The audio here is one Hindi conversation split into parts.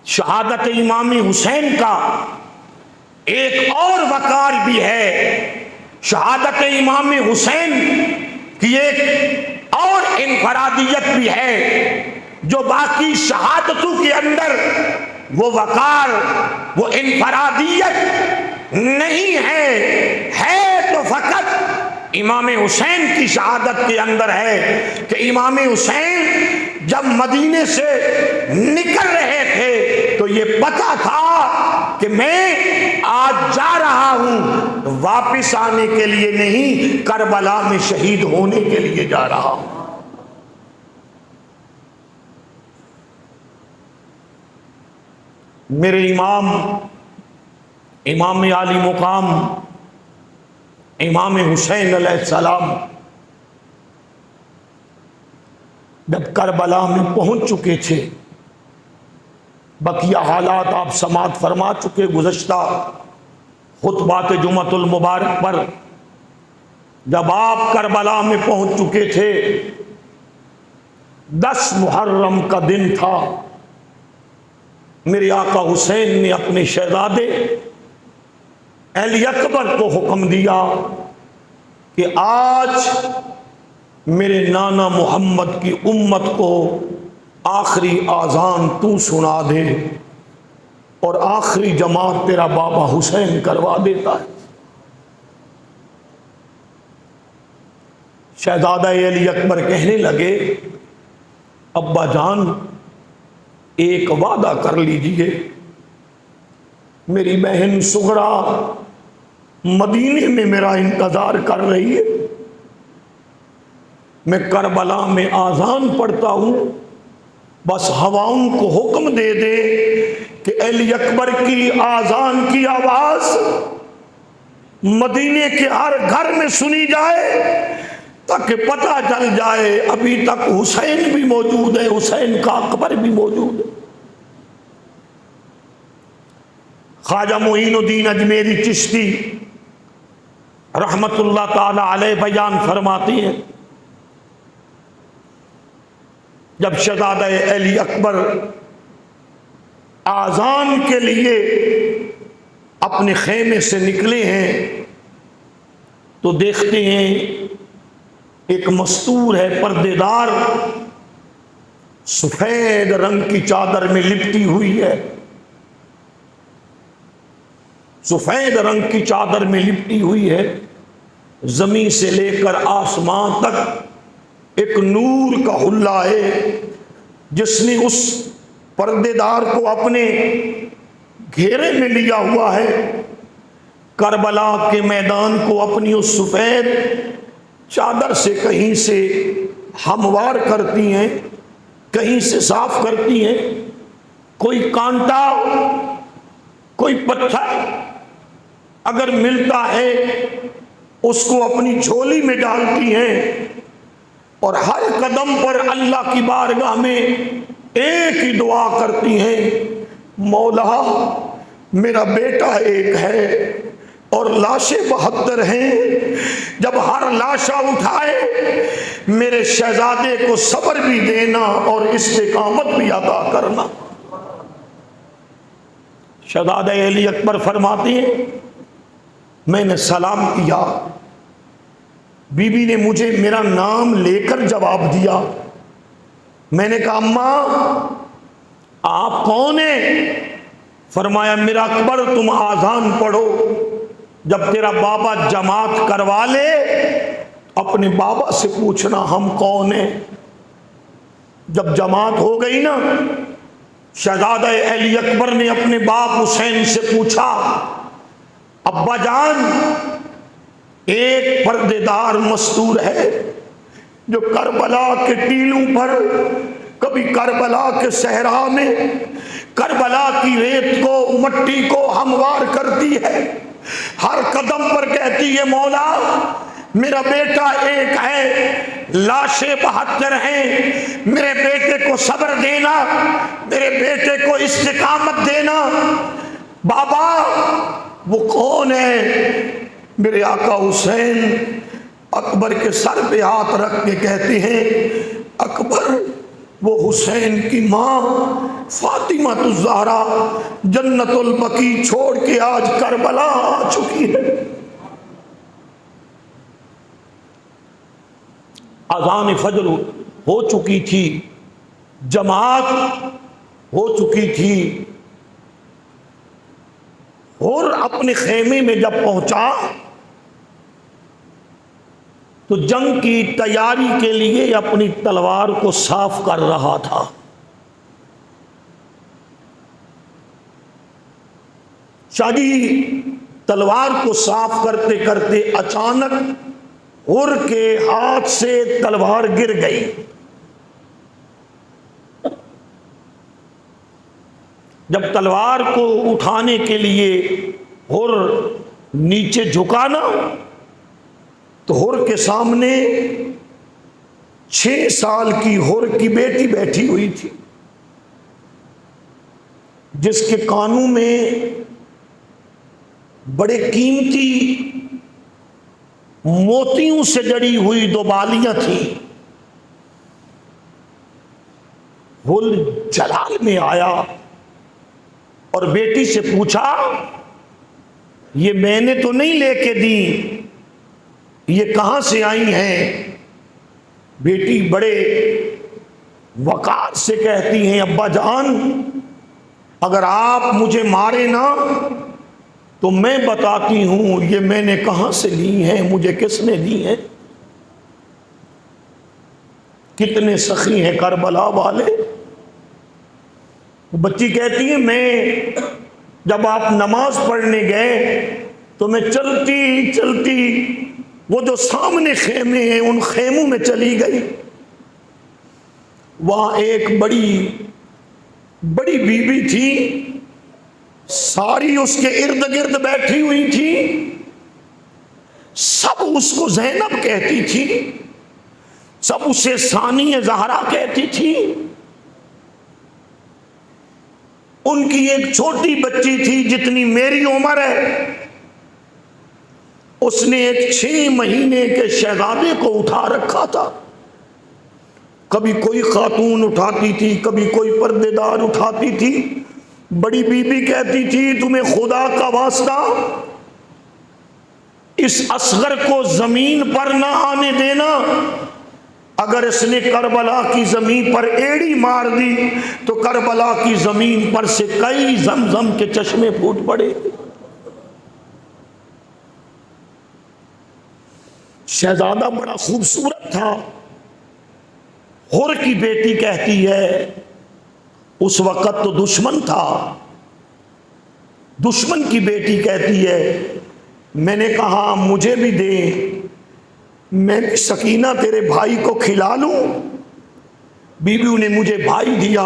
शहादत इमाम हुसैन का एक और वकार भी है। शहादत इमाम हुसैन की एक और इनफरादियत भी है जो बाकी शहादतों के अंदर वो वकार, वो इनफरादियत नहीं है तो फकत इमाम हुसैन की शहादत के अंदर है कि इमाम हुसैन जब मदीने से निकल रहे थे तो ये पता था कि मैं आज जा रहा हूं, वापिस आने के लिए नहीं, करबला में शहीद होने के लिए जा रहा हूं। मेरे इमाम आली मुकाम इमाम हुसैन अलैहिस्सलाम जब करबला में पहुंच चुके थे, बकिया हालात आप समात फरमा चुके गुज़श्ता खुतबात जुमअतुल मुबारक पर। जब आप करबला में पहुंच चुके थे, 10 मुहर्रम का दिन था, मेरे आका हुसैन ने अपने शहजादे अली अकबर को हुक्म दिया कि आज मेरे नाना मोहम्मद की उम्मत को आखिरी आज़ान तू सुना दे और आखिरी जमात तेरा बाबा हुसैन करवा देता है। शहजादा अली अकबर कहने लगे, अब्बा जान एक वादा कर लीजिए, मेरी बहन सुगरा मदीने में मेरा इंतजार कर रही है, मैं करबला में आज़ान पढ़ता हूँ, बस हवाओं को हुक्म दे दे कि अली अकबर की आज़ान की आवाज़ मदीने के हर घर में सुनी जाए ताकि पता चल जाए अभी तक हुसैन भी मौजूद है, हुसैन का अकबर भी मौजूद है। ख्वाजा मोइनुद्दीन अजमेरी चिश्ती रहमतुल्लाह ताला अलैह बयान फरमाती हैं, जब शहजादा अली अकबर आज़ान के लिए अपने खेमे से निकले हैं तो देखते हैं एक मस्तूर है, पर्देदार, सफेद रंग की चादर में लिपटी हुई है, सफेद रंग की चादर में लिपटी हुई है। जमीन से लेकर आसमान तक एक नूर का हुल्ला है जिसने उस पर्देदार को अपने घेरे में लिया हुआ है। करबला के मैदान को अपनी उस सफेद चादर से कहीं से हमवार करती हैं, कहीं से साफ करती हैं। कोई कांटा, कोई पत्थर अगर मिलता है उसको अपनी झोली में डालती हैं और हर कदम पर अल्लाह की बारगाह में एक ही दुआ करती हैं, मौला मेरा बेटा एक है और लाशें 72 हैं, जब हर लाशा उठाए मेरे शहजादे को सब्र भी देना और इस्तिकामत भी अता करना। शहजादा अली अकबर फरमाती हैं, मैंने सलाम किया, बीबी ने मुझे मेरा नाम लेकर जवाब दिया। मैंने कहा अम्मा आप कौन हैं? फरमाया मेरा अकबर तुम आज़ान पढ़ो, जब तेरा बाबा जमात करवा ले अपने बाबा से पूछना हम कौन हैं। जब जमात हो गई ना, शहजादा अली अकबर ने अपने बाप हुसैन से पूछा, अब्बा जान एक पर्देदार मस्तूर है जो करबला के टीलों पर, कभी करबला के सहरा में करबला की रेत को, मट्टी को हमवार करती है, हर कदम पर कहती है मौला मेरा बेटा एक है, लाशें 72 हैं, मेरे बेटे को सब्र देना, मेरे बेटे को इस्तिकामत देना। बाबा वो कौन है? मेरे आका हुसैन अकबर के सर पे हाथ रख के कहते हैं, अकबर वो हुसैन की माँ फातिमा ज़हरा जन्नतुल बकी छोड़ के आज करबला आ चुकी है। अज़ान फजर हो चुकी थी, जमात हो चुकी थी, और अपने खेमे में जब पहुंचा तो जंग की तैयारी के लिए अपनी तलवार को साफ कर रहा था। शादी तलवार को साफ करते करते अचानक हुर के हाथ से तलवार गिर गई। जब तलवार को उठाने के लिए हुर नीचे झुका ना, तो हुर के सामने 6 साल की हुर की बेटी बैठी हुई थी, जिसके कानों में बड़े कीमती मोतियों से जड़ी हुई 2 बालियां थी। हुर जलाल में आया और बेटी से पूछा, ये मैंने तो नहीं लेके दी, ये कहां से आई हैं? बेटी बड़े वकार से कहती हैं, अब्बा जान, अगर आप मुझे मारे ना तो मैं बताती हूं ये मैंने कहां से ली हैं, मुझे किसने दी हैं। कितने सखी हैं करबला वाले। बच्ची कहती है, मैं जब आप नमाज पढ़ने गए तो मैं चलती चलती वो जो सामने खेमे हैं उन खेमों में चली गई। वहां एक बड़ी बड़ी बीबी थी, सारी उसके इर्द गिर्द बैठी हुई थी, सब उसको ज़ैनब कहती थी, सब उसे सानिया ज़हरा कहती थी। उनकी एक छोटी बच्ची थी जितनी मेरी उम्र है, उसने एक 6 महीने के शहजादे को उठा रखा था। कभी कोई खातून उठाती थी, कभी कोई पर्देदार उठाती थी। बड़ी बीबी कहती थी, तुम्हें खुदा का वास्ता इस असगर को जमीन पर ना आने देना, अगर इसने करबला की जमीन पर एड़ी मार दी तो करबला की जमीन पर से कई जमजम के चश्मे फूट पड़े। शहजादा बड़ा खूबसूरत था। हुर की बेटी कहती है, उस वक़्त तो दुश्मन था। दुश्मन की बेटी कहती है, मैंने कहा मुझे भी दे, मैं सकीना तेरे भाई को खिला लूं। बीबी ने मुझे भाई दिया,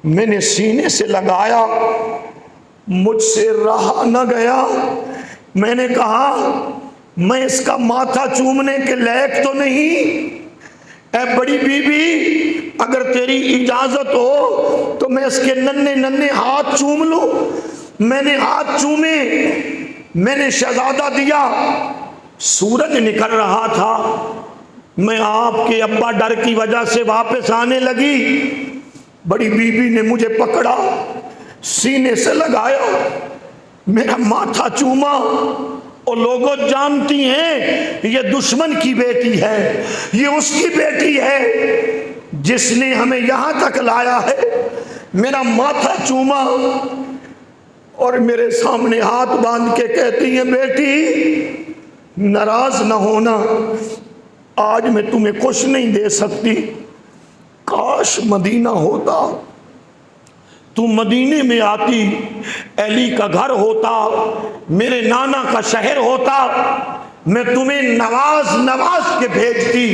मैंने सीने से लगाया, मुझसे रहा न गया। मैंने कहा मैं इसका माथा चूमने के लायक तो नहीं, ऐ बड़ी बीबी अगर तेरी इजाजत हो तो मैं इसके नन्हे नन्हे हाथ चूम लूं। मैंने हाथ चूमे, मैंने शहजादा दिया। सूरज निकल रहा था, मैं आपके अब्बा डर की वजह से वापस आने लगी। बड़ी बीबी ने मुझे पकड़ा, सीने से लगाया, मेरा माथा चूमा। और लोगों जानती हैं ये दुश्मन की बेटी है, ये उसकी बेटी है जिसने हमें यहां तक लाया है। मेरा माथा चूमा और मेरे सामने हाथ बांध के कहती है, बेटी नाराज ना होना, आज मैं तुम्हें कुछ नहीं दे सकती। काश मदीना होता, तू मदीने में आती, अली का घर होता, मेरे नाना का शहर होता, मैं तुम्हें नवाज नवाज के भेजती।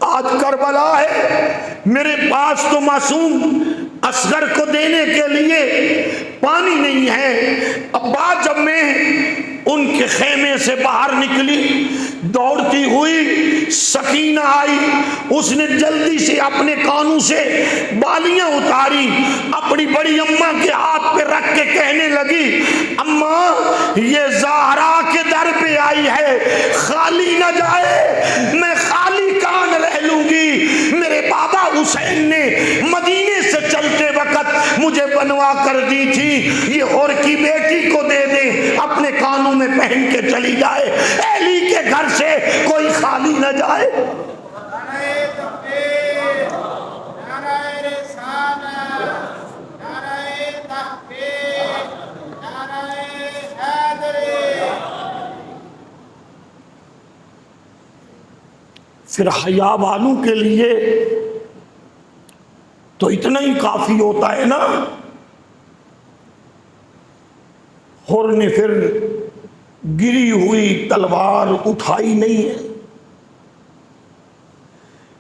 आज करबला है, मेरे पास तो मासूम असगर को देने के लिए पानी नहीं है। अब्बा जब मैं उनके खेमे से बाहर निकली, दौड़ती हुई सकीना आई, उसने जल्दी से अपने कानों से बालियां उतारी, अपनी बड़ी अम्मा के हाथ पे रख के कहने लगी, अम्मा ये ज़हरा के दर पे आई है, खाली न जाए, मैं खाली कान रह लूंगी। मेरे बाबा हुसैन ने मदीने से चलते वक्त मुझे बनवा कर दी थी, ये और की बेटी को दे दे, अपने कानों में पहन के चली जाए, अली के घर से कोई खाली न जाए। फिर हया वालों के लिए तो इतना ही काफी होता है ना। हुर ने फिर गिरी हुई तलवार उठाई नहीं है,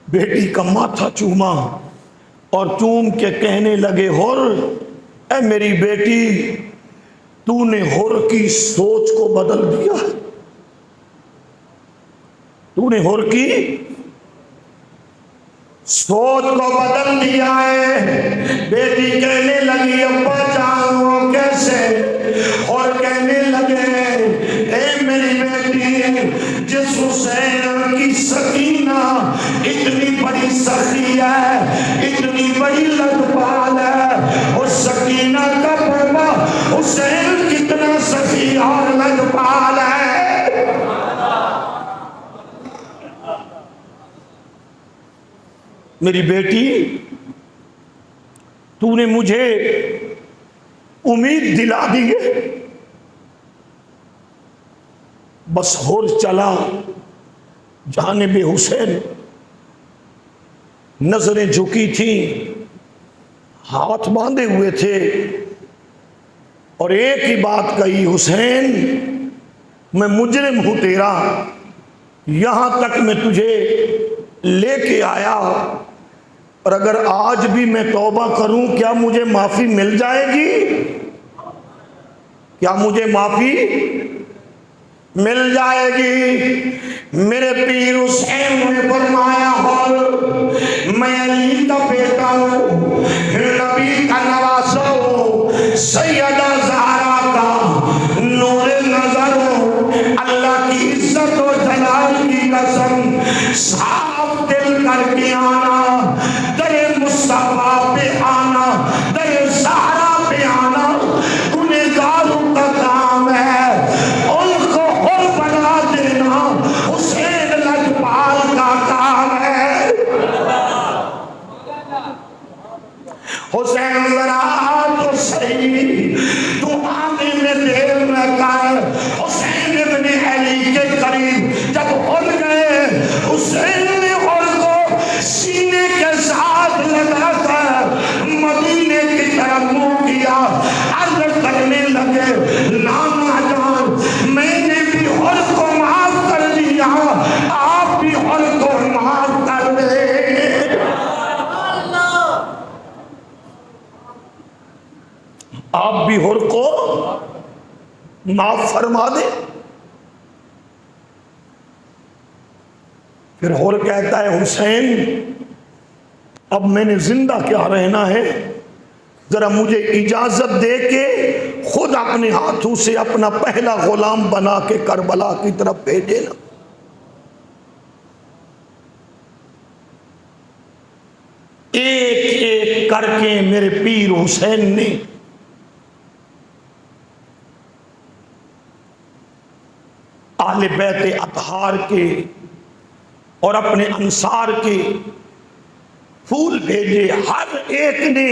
बेटी का माथा चूमा और चूम के कहने लगे, हुर ऐ मेरी बेटी, तूने हुर की सोच को बदल दिया, तूने हुर की सोच को बदल दिया है। बेटी कहने लगी, अब्बा जाऊं कैसे? और कहने लगे, ए मेरी बेटी, जिस हुसैन की सकीना इतनी बड़ी सखी है, इतनी बड़ी लजपाल है, उस सकीना का बाबा हुसैन कितना सखी और लजपाल है। मेरी बेटी, तूने मुझे उम्मीद दिला दी है, बस होर चला जानिब हुसैन, नजरें झुकी थी, हाथ बांधे हुए थे और एक ही बात कही, हुसैन मैं मुजरिम हूं तेरा, यहां तक मैं तुझे लेके आया और अगर आज भी मैं तौबा करूं, क्या मुझे माफी मिल जाएगी? क्या मुझे माफी मिल जाएगी? मेरे पीर हुसैन ने फरमाया, मैं अली का बेटा हूं, नबी का नवासा हूं, सैयदा ज़हरा का नूरे नजर हूं, अल्लाह की इज्जत और जलाल की कसम, साफ दिल करके आना, दरे मुस्तफा पे आना, दरे ज़हरा पे आना गुनहगारों का काम है, उनको और बना देना हुसैन लजपाल का काम है। हुसैन जरा तो सही, तू आने में देर न कर। हुसैन इब्ने अली के करीब जब उड़ गए, हुसैन ने उनको सीने के साथ लगाकर मदीने की तरफ मुंह किया, अर्ज करने लगे, नाना जान मैंने भी उड़ को माफ कर दिया, आप भी उड़ को माफ कर दे। आप भी हुर को माफ फरमा दे। फिर हुर कहता है, हुसैन अब मैंने जिंदा क्या रहना है, जरा मुझे इजाजत दे के खुद अपने हाथों से अपना पहला गुलाम बना के करबला की तरफ भेजे ना। एक एक करके मेरे पीर हुसैन ने आले बैते अतहार के और अपने अंसार के फूल भेजे। हर एक ने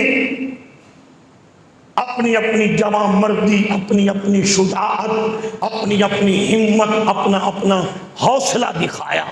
अपनी अपनी जमा मर्दी, अपनी अपनी शुजाअत, अपनी अपनी हिम्मत, अपना अपना हौसला दिखाया।